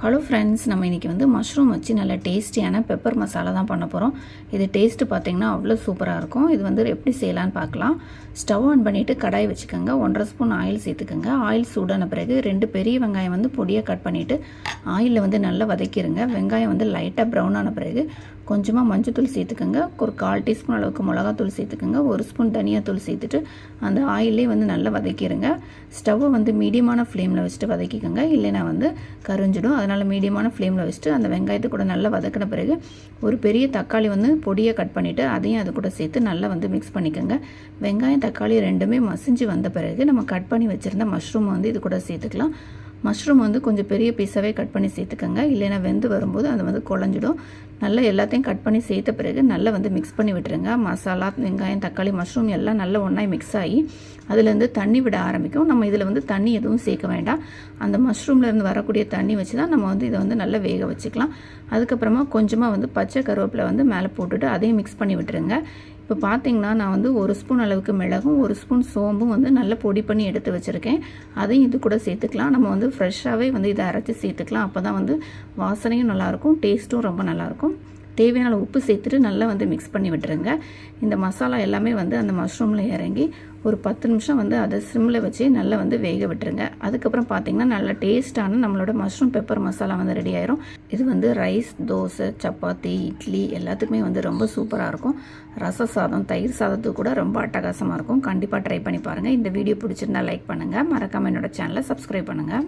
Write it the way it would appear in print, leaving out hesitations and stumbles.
Hello friends, நம்ம இன்றைக்கி வந்து மஷ்ரூம் வச்சு நல்ல டேஸ்டியான பெப்பர் மசாலா தான் பண்ண போகிறோம். இது டேஸ்ட்டு பார்த்திங்கன்னா அவ்வளோ சூப்பராக இருக்கும். இது வந்து எப்படி செய்யலான்னு பார்க்கலாம். ஸ்டவ் ஆன் பண்ணிவிட்டு கடாய் வச்சுக்கோங்க. 1.5 ஸ்பூன் ஆயில் சேர்த்துக்கோங்க. ஆயில் சூடான பிறகு 2 பெரிய வெங்காயம் வந்து பொடியாக கட் பண்ணிவிட்டு ஆயிலில் வந்து நல்லா வதக்கிடுங்க. வெங்காயம் வந்து லைட்டாக ப்ரௌன் ஆன பிறகு கொஞ்சமாக மஞ்சத்தூள் சேர்த்துக்கோங்க. ஒரு 1/4 டீஸ்பூன் அளவுக்கு மிளகாத்தூள் சேர்த்துக்கோங்க. 1 ஸ்பூன் தனியாத்தூள் சேர்த்துட்டு அந்த ஆயிலே வந்து நல்லா வதக்கிடுங்க. ஸ்டவ்வை வந்து மீடியமான ஃப்ளேமில் வச்சுட்டு வதக்கிக்கோங்க, இல்லைனா வந்து கரிஞ்சிடும். அதனால் மீடியமான ஃப்ளேமில் வச்சுட்டு அந்த வெங்காயத்தை கூட நல்லா வதக்கின பிறகு ஒரு பெரிய தக்காளி வந்து பொடியை கட் பண்ணிவிட்டு அதையும் அது கூட சேர்த்து நல்லா வந்து மிக்ஸ் பண்ணிக்கோங்க. வெங்காயம் தக்காளி ரெண்டுமே மசிஞ்சு வந்த பிறகு நம்ம கட் பண்ணி வச்சுருந்த மஷ்ரூம் வந்து இது கூட சேர்த்துக்கலாம். மஷ்ரூம் வந்து கொஞ்சம் பெரிய பீஸாகவே கட் பண்ணி சேர்த்துக்கோங்க, இல்லைனா வெந்து வரும்போது அது வந்து குழஞ்சிடும். நல்லா எல்லாத்தையும் கட் பண்ணி சேர்த்த பிறகு நல்லா வந்து மிக்ஸ் பண்ணி விட்டுருங்க. மசாலா, வெங்காயம், தக்காளி, மஷ்ரூம் எல்லாம் நல்லா ஒன்றா மிக்ஸ் ஆகி அதுலேருந்து தண்ணி விட ஆரம்பிக்கும். நம்ம இதில் வந்து தண்ணி எதுவும் சேர்க்க வேண்டாம். அந்த மஷ்ரூம்லேருந்து வரக்கூடிய தண்ணி வச்சு தான் நம்ம வந்து இதை வந்து நல்லா வேக வச்சுக்கலாம். அதுக்கப்புறமா கொஞ்சமாக வந்து பச்சை கருவேப்பிலை வந்து மேலே போட்டுட்டு அதையும் மிக்ஸ் பண்ணி விட்டுருங்க. இப்போ பார்த்தீங்கன்னா நான் வந்து 1 ஸ்பூன் அளவுக்கு மிளகும் 1 ஸ்பூன் சோம்பும் வந்து நல்லா பொடி பண்ணி எடுத்து வச்சுருக்கேன். அதையும் இது கூட சேர்த்துக்கலாம். நம்ம வந்து ஃப்ரெஷ்ஷாகவே வந்து இதை அரைச்சி சேர்த்துக்கலாம். அப்போ தான் வந்து வாசனையும் நல்லாயிருக்கும், டேஸ்ட்டும் ரொம்ப நல்லாயிருக்கும். தேவையான உப்பு சேர்த்துட்டு நல்லா வந்து மிக்ஸ் பண்ணி விட்டுருங்க. இந்த மசாலா எல்லாமே வந்து அந்த மஷ்ரூமில் இறங்கி ஒரு 10 நிமிஷம் வந்து அதை சிம்மில் வச்சு நல்லா வந்து வேக விட்டுருங்க. அதுக்கப்புறம் பார்த்திங்கன்னா நல்ல டேஸ்ட்டான நம்மளோட மஷ்ரூம் பெப்பர் மசாலா வந்து ரெடி ஆயிரும். இது வந்து ரைஸ், தோசை, சப்பாத்தி, இட்லி எல்லாத்துக்குமே வந்து ரொம்ப சூப்பராக இருக்கும். ரச சாதம், தயிர் சாதத்துக்கு கூட ரொம்ப அட்டகாசமாக இருக்கும். கண்டிப்பாக ட்ரை பண்ணி பாருங்கள். இந்த வீடியோ பிடிச்சிருந்தா லைக் பண்ணுங்கள். மறக்காமல் என்னோட சேனலை சப்ஸ்கிரைப் பண்ணுங்கள்.